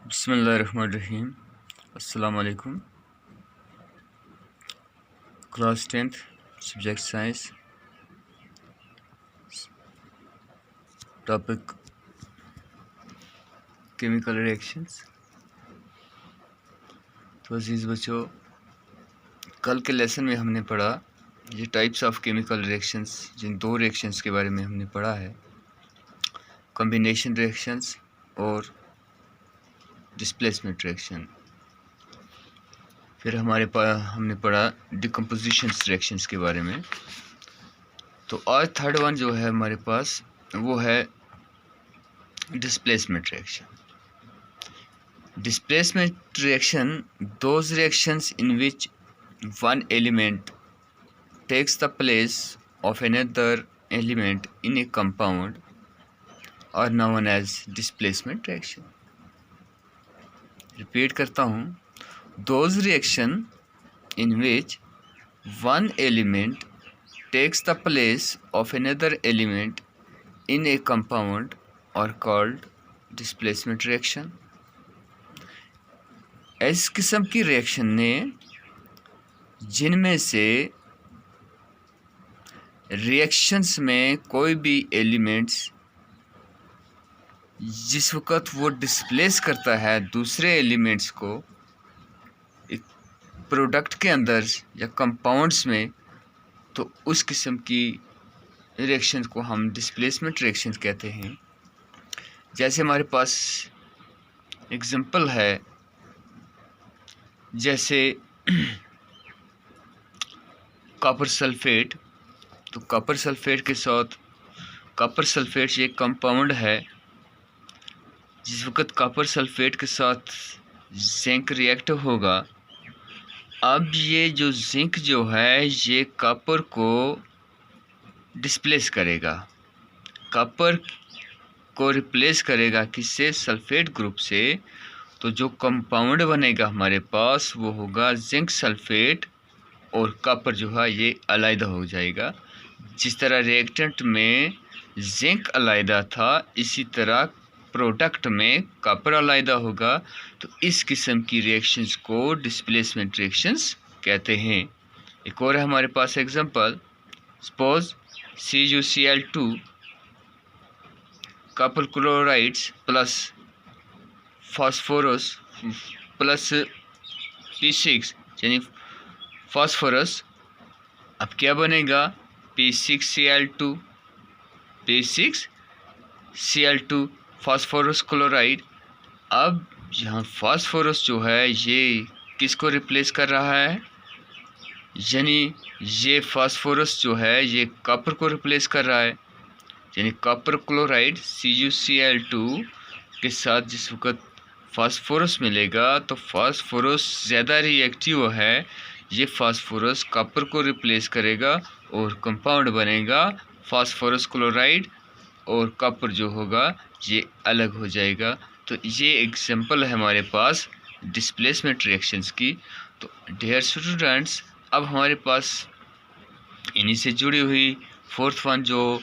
बिस्मिल्लाहिर्रहमानिर्रहीम। अस्सलाम वालेकुम। Class 10th subject science, topic chemical reactions. तो अजीज़ बच्चों, कल के लेसन में हमने पढ़ा ये टाइप्स ऑफ केमिकल रिएक्शंस। जिन दो रिएक्शंस के बारे में हमने पढ़ा है, कॉम्बिनेशन रिएक्शंस और डिस्प्लेसमेंट रिएक्शन। फिर हमने पढ़ा डिकम्पोजिशन रिएक्शंस के बारे में। तो आज थर्ड वन जो है हमारे पास वो है displacement reaction. Displacement reaction, those reactions in which one element takes the place of another element in a compound are known as displacement reaction. Repeat करता हूँ, those reaction in which one element takes the place of another element in a compound are called displacement reaction. इस किस्म की reaction ने जिनमें से reactions में कोई भी एलिमेंट्स जिस वक़्त वो डिस्प्लेस करता है दूसरे एलिमेंट्स को एक प्रोडक्ट के अंदर या कंपाउंड्स में, तो उस किस्म की रिएक्शंस को हम डिस्प्लेसमेंट रिएक्शंस कहते हैं। जैसे हमारे पास एग्जांपल है, जैसे कॉपर सल्फेट। तो कॉपर सल्फेट के साथ कॉपर सल्फेट एक कंपाउंड है। जिस वक़्त कॉपर सल्फेट के साथ जिंक रिएक्ट होगा, अब ये जो जिंक जो है ये कॉपर को डिस्प्लेस करेगा, कॉपर को रिप्लेस करेगा किससे? सल्फेट ग्रुप से। तो जो कंपाउंड बनेगा हमारे पास वो होगा जिंक सल्फेट, और कॉपर जो है ये अलग हो जाएगा। जिस तरह रिएक्टेंट में जिंक अलग था, इसी तरह प्रोडक्ट में कॉपर अलग होगा। तो इस किस्म की रिएक्शंस को डिस्प्लेसमेंट रिएक्शंस कहते हैं। एक और है हमारे पास example, suppose CuCl2 copper chlorides plus phosphorus plus P6 यानी फास्फोरस। अब क्या बनेगा? P6Cl2 P6Cl2 phosphorus chloride. अब यहाँ फास्फोरस जो है ये किसको रिप्लेस कर रहा है? यानी ये फास्फोरस जो है ये कॉपर को रिप्लेस कर रहा है। यानी कॉपर क्लोराइड CuCl2 के साथ जिस वक़्त फास्फोरस मिलेगा तो फास्फोरस ज़्यादा रिएक्टिव है, ये फास्फोरस कॉपर को रिप्लेस करेगा और कंपाउंड बनेगा फास्फोरस क्लोराइड, और कॉपर जो होगा ये अलग हो जाएगा। तो ये एग्जांपल है हमारे पास डिस्प्लेसमेंट रिएक्शंस की। तो डियर स्टूडेंट्स, अब हमारे पास इन्हीं से जुड़ी हुई फोर्थ वन जो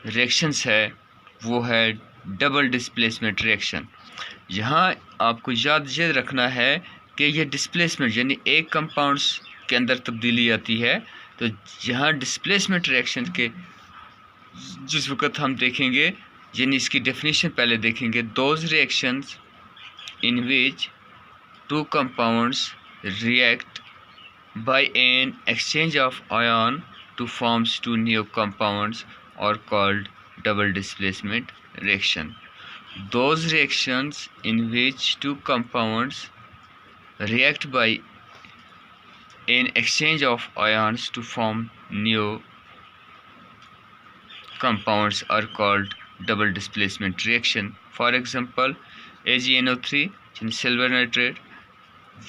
रिएक्शंस है वो है डबल डिस्प्लेसमेंट रिएक्शन। यहाँ आपको याद ये रखना है कि ये डिस्प्लेसमेंट यानी एक कंपाउंड्स के अंदर तब्दीली आती है। तो यहाँ डिस्प्लेसमेंट रिएक्शन के जिस वक़्त हम देखेंगे, यानी इसकी डेफिनेशन पहले देखेंगे, those reactions in which two compounds react by an exchange of ion to forms two new compounds are called double displacement reaction. Those reactions in which two compounds react by an exchange of ions to form new compounds are called double displacement reaction. For example, AgNO3 in silver nitrate,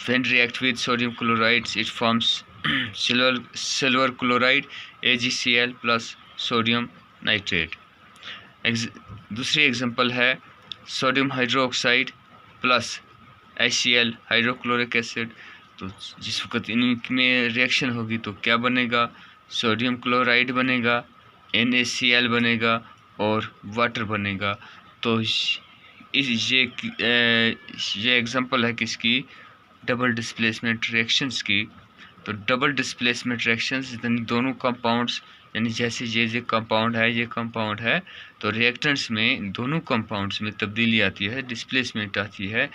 when react with sodium chloride it forms silver chloride AgCl plus sodium nitrate. दूसरी example है sodium hydroxide plus HCl hydrochloric acid. तो जिस वक्त इनमें reaction होगी तो क्या बनेगा? सोडियम क्लोराइड बनेगा, NaCl बनेगा और वाटर बनेगा। तो ये एग्जांपल है किसकी, डबल डिस्प्लेसमेंट रिएक्शंस की। तो डबल डिस्प्लेसमेंट रिएक्शंस दोनों कंपाउंड्स, यानी जैसे ये कंपाउंड है, ये कंपाउंड है, तो रिएक्टेंट्स में दोनों कंपाउंड्स में तब्दीली आती है, डिस्प्लेसमेंट आती है।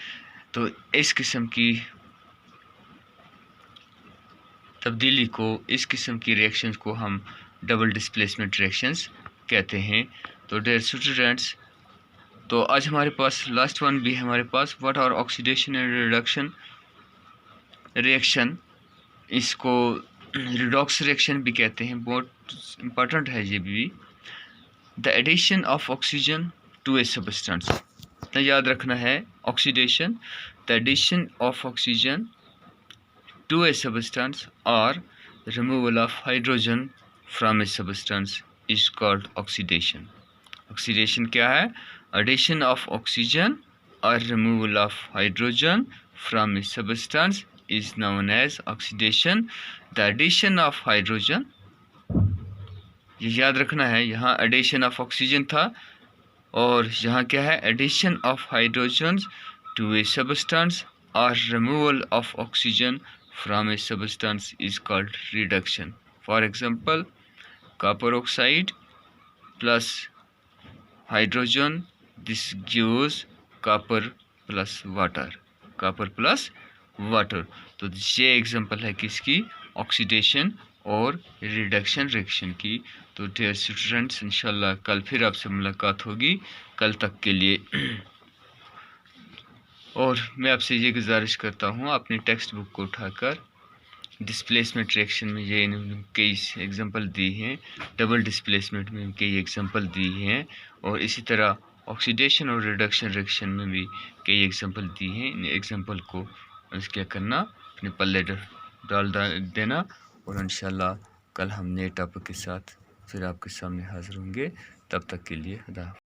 तो इस किस्म की तब्दीली को, इस किस्म की रिएक्शंस को हम डबल डिस्प्लेसमेंट रिएक्शंस कहते हैं। तो डियर स्टूडेंट्स, तो आज हमारे पास लास्ट वन भी है हमारे पास, what are oxidation and reduction reaction. इसको रिडॉक्स रिएक्शन भी कहते हैं, बहुत इंपॉर्टेंट है ये भी। The addition of oxygen to a substance, इतना याद रखना है, oxidation, the addition of oxygen to a substance or removal of hydrogen from a substance is called oxidation. Oxidation क्या है? Addition of oxygen or removal of hydrogen from a substance is known as oxidation. The addition of hydrogen, ये याद रखना है, यहाँ addition of oxygen था और यहाँ क्या है, addition of hydrogen to a substance or removal of oxygen from a substance is called reduction. For example, copper oxide plus hydrogen, this gives copper plus water, copper plus water. तो ये example है किसकी, oxidation और reduction reaction की। तो dear students, इंशाल्लाह कल फिर आपसे मुलाकात होगी, कल तक के लिए। और मैं आपसे ये गुजारिश करता हूँ, अपनी टेक्स्ट बुक को उठाकर डिस्प्लेसमेंट रिएक्शन में ये कई एग्जांपल दी हैं, डबल डिस्प्लेसमेंट में कई एग्जांपल दी हैं, और इसी तरह ऑक्सीडेशन और रिडक्शन रिएक्शन में भी कई एग्जांपल दी हैं। इन एग्जांपल को क्या करना, अपने पल्ले डाल देना, और इंशाल्लाह कल हम नए टॉपिक के साथ फिर आपके सामने हाजिर होंगे। तब तक के लिए खुदा।